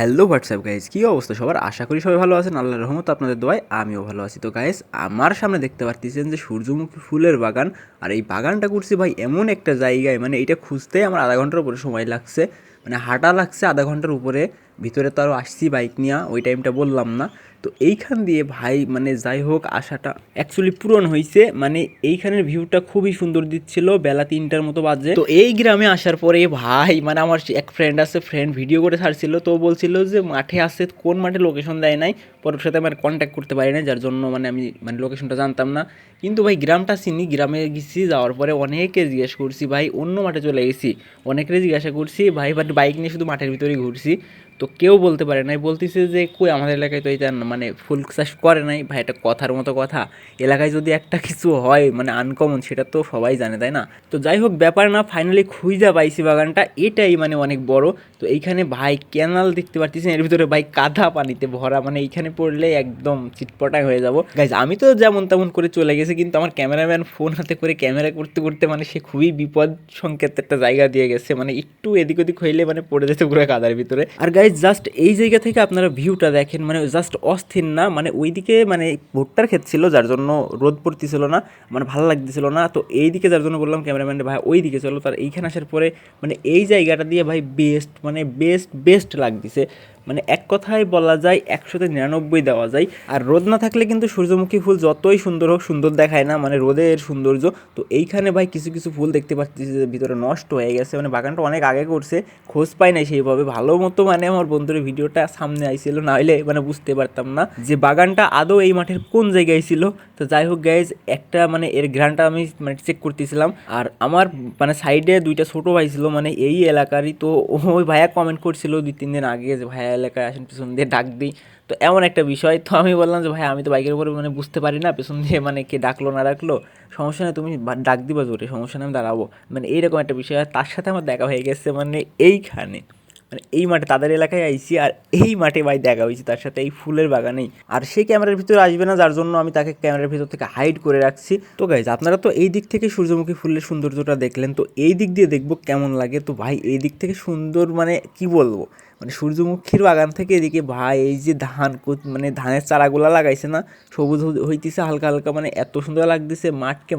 Hello WhatsApp guys, কী অবস্থা সবার? আশা করি সবাই ভালো আছেন। আল্লাহর রহমত আপনাদের দোয়ায় আমিও ভালো আছি। তো গাইজ, আমার সামনে দেখতে পারতেছেন যে সূর্যমুখী ফুলের বাগান। আর এই বাগানটা করছি ভাই এমন একটা জায়গায়, মানে এইটা খুঁজতে আমার আধা ঘন্টার উপরে সময় লাগছে, মানে হাঁটা লাগছে আধা ঘন্টার উপরে। ভিতরে তো আরও আসছি বাইক নিয়ে, ওই টাইমটা বললাম না। তো এইখান দিয়ে ভাই মানে যাই হোক আশাটা অ্যাকচুয়ালি পূরণ হয়েছে। মানে এইখানের ভিউটা খুবই সুন্দর দিচ্ছিল, বেলা 3টার মতো বাজে। তো এই গ্রামে আসার পরে ভাই মানে আমার এক ফ্রেন্ড আছে, ফ্রেন্ড ভিডিও করে ছাড়ছিল, তো বলছিল যে মাঠে আসছে, কোন মাঠে লোকেশন দেয় নাই, পরের সাথে আমার কন্ট্যাক্ট করতে পারি না, যার জন্য মানে আমি মানে লোকেশনটা জানতাম না। কিন্তু ভাই গ্রামটা চিনি, গ্রামে গেছি, যাওয়ার পরে অনেকে জিজ্ঞেস করছি ভাই, অন্য মাঠে চলে গেছি, অনেকেরই জিজ্ঞাসা করছি ভাই, বাট বাইক নিয়ে শুধু মাঠের ভিতরেই ঘুরছি। তো কেউ বলতে পারে নাই, বলতেছে যে কই আমাদের এলাকায় তো এটা মানে ফুল চাষ করে নাই। ভাই এটা কথার মতো কথা, এলাকায় যদি একটা কিছু হয় মানে আনকমন, সেটা তো সবাই জানে, তাই না? তো যাই হোক ব্যাপার না, ফাইনালি খুঁজা পাইছি বাগানটা, এটাই মানে অনেক বড়। তো এইখানে ভাই ক্যানাল দেখতে পারতেছেন, এর ভিতরে ভাই কাদা পানিতে ভরা, মানে এইখানে পড়লে একদম চিটপটাং হয়ে যাব গাইজ। আমি তো যেমন তেমন করে চলে গেছি, কিন্তু আমার ক্যামেরাম্যান ফোন হাতে করে ক্যামেরা করতে করতে মানে সে খুবই বিপদ সংকেত একটা জায়গা দিয়ে গেছে, মানে একটু এদিক ওদিক হইলে মানে পড়ে যেতে পুরো কাদার ভিতরে। আর গাইজ জাস্ট এই জায়গা থেকে আপনারা ভিউটা দেখেন, মানে জাস্ট অস্থির না? মানে ওইদিকে মানে ভুট্টার ক্ষেত ছিল, যার জন্য রোদ পড়তেছিল না, মানে ভালো লাগতেছিল না। তো এই দিকে যার জন্য বললাম ক্যামেরাম্যানটা ভাই ওই দিকে চলো। তার এইখানে আসার পরে মানে এই জায়গাটা দিয়ে ভাই বেস্ট, মানে বেস্ট লাগতেছে। মানে এক কথায় বলা যায় 100-99 দেওয়া যায়। আর রোদ না থাকলে কিন্তু সূর্যমুখী ফুল যতই সুন্দর হোক সুন্দর দেখায় না, মানে রোদের সৌন্দর্য। তো এইখানে ভাই কিছু কিছু ফুল দেখতে পাচ্ছি যে ভিতরে নষ্ট হয়ে গেছে, মানে বাগানটা অনেক আগে করছে, খোঁজ পাই নাই সেইভাবে ভালো মতো। মানে আমার বন্ধুর ভিডিওটা সামনে আইছিল, না হলে মানে বুঝতে পারতাম না যে বাগানটা আদৌ এই মাঠের কোন জায়গায় ছিল। তো যাই হোক গাইজ, একটা মানে এর গ্রানটা আমি মানে চেক করতেছিলাম, আর আমার মানে সাইডে দুইটা ছোটো ভাই ছিল মানে এই এলাকারই। তো ওই ভাইয়া কমেন্ট করছিল 2-3 দিন আগে যে ভাইয়া এলাকায় আসেন, পেছন দিয়ে ডাক দিই। তো এমন একটা বিষয়, তো আমি বললাম যে ভাই আমি তো বাইকের উপরে মানে বুঝতে পারি না পেছন দিয়ে মানে কে ডাকলো না ডাকলো, সমস্যা নেই, তুমি ডাক দিবা জোরে, সমস্যা নেই, আমি দাঁড়াবো। মানে এইরকম একটা বিষয়। আর তার সাথে আমার দেখা হয়ে গেছে মানে এইখানে, মানে এই মাঠে তাদের এলাকায় আইছি, আর এই মাঠে ভাই দেখা হয়েছে তার সাথে এই ফুলের বাগানেই। আর সেই ক্যামেরার ভিতরে আসবে না, যার জন্য আমি তাকে ক্যামেরার ভিতর থেকে হাইড করে রাখছি। তো গাইজ, আপনারা তো এই দিক থেকে সূর্যমুখী ফুলের সৌন্দর্যটা দেখলেন, তো এই দিক দিয়ে দেখবো কেমন লাগে। তো ভাই এই দিক থেকে সুন্দর মানে কি বলবো, মানে সূর্যমুখীর বাগান থেকে এদিকে ভাই এই যে ধান মানে ধানের চারাগুলা লাগাইছে না, সবুজ হইতেছে হালকা হালকা, মানে এত সুন্দর লাগতেছে,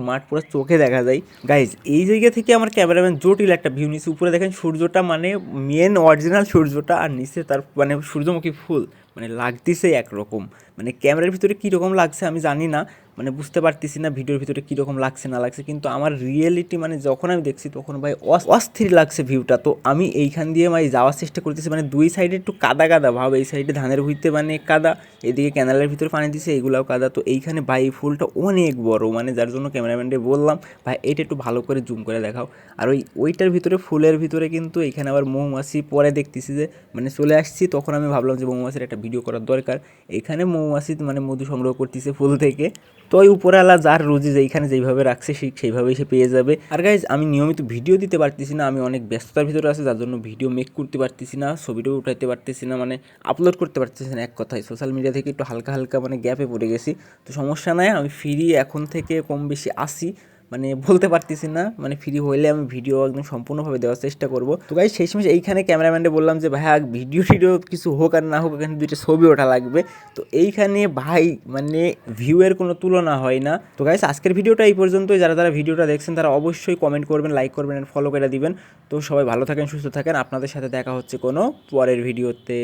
মাঠ পুরো চোখে দেখা যায়। গাইজ এই জায়গা থেকে আমার ক্যামেরাম্যান জটিল একটা ভিউ নিচ্ছে। উপরে দেখেন সূর্যটা, মানে মেন অরিজিনাল সূর্যটা, আর নিচে তার মানে সূর্যমুখী ফুল, মানে লাগতেছে একরকম। মানে ক্যামেরার ভিতরে কীরকম লাগছে আমি জানি না, মানে বুঝতে পারতেছি না ভিডিওর ভিতরে কীরকম লাগছে না লাগছে, কিন্তু আমার রিয়েলিটি মানে যখন আমি দেখছি তখন ভাই অস্থির লাগছে ভিউটা। তো আমি এইখান দিয়ে ভাই যাওয়ার চেষ্টা করতেছি, মানে দুই সাইডে একটু কাদা কাদা ভাব, এই সাইডে ধানের ভুঁইতে মানে কাদা, এদিকে ক্যানালের ভিতরে পানি দিছে, এইগুলাও কাদা। তো এইখানে ভাই ফুলটা অনেক বড়, মানে যার জন্য ক্যামেরাম্যানকে বললাম ভাই এটা একটু ভালো করে জুম করে দেখাও। আর ওইটার ভিতরে ফুলের ভিতরে কিন্তু এখানে আবার মৌমাছি, পরে দেখতেছি যে মানে চলে আসছি, তখন আমি ভাবলাম যে মৌমাছির একটা ভিডিও করার দরকার। এখানে মৌমাছি মানে মধু সংগ্রহ করতেছে ফুল থেকে। তো ওই উপরওয়ালা যার রুজি যেইখানে যেইভাবে রাখছে সেইভাবেই সে পেয়ে যাবে। আর গাইজ আমি নিয়মিত ভিডিও দিতে পারতেছি না, আমি অনেক ব্যস্ততার ভিতরে আছি, যার জন্য ভিডিও মেক করতে পারতেছি না, ছবিটাও উঠাইতে পারতেছি না, মানে আপলোড করতে পারতেছি না। এক কথায় সোশ্যাল মিডিয়া থেকে একটু হালকা হালকা মানে গ্যাপে পড়ে গেছি। তো সমস্যা নাই, আমি ফ্রি এখন থেকে কম বেশি আসি, মানে বলতে পারতেছি না, মানে ফ্রি হইলে আমি ভিডিও একদম সম্পূর্ণভাবে দেওয়ার চেষ্টা করব। তো গাইজ সেই সময় এইখানে ক্যামেরাম্যানকে বললাম যে ভাইয়া ভিডিও কিছু হোক আর না হোক, এখানে দুইটা ছবি ওঠা লাগবে। তো এইখানে ভাই মানে ভিউয়ের কোনো তুলনা হয় না। তো গাইজ আজকের ভিডিওটা এই পর্যন্তই। যারা ভিডিওটা দেখছেন তারা অবশ্যই কমেন্ট করবেন, লাইক করবেন, আর ফলো করে দিবেন। তো সবাই ভালো থাকেন, সুস্থ থাকেন, আপনাদের সাথে দেখা হচ্ছে কোনো পরের ভিডিওতে।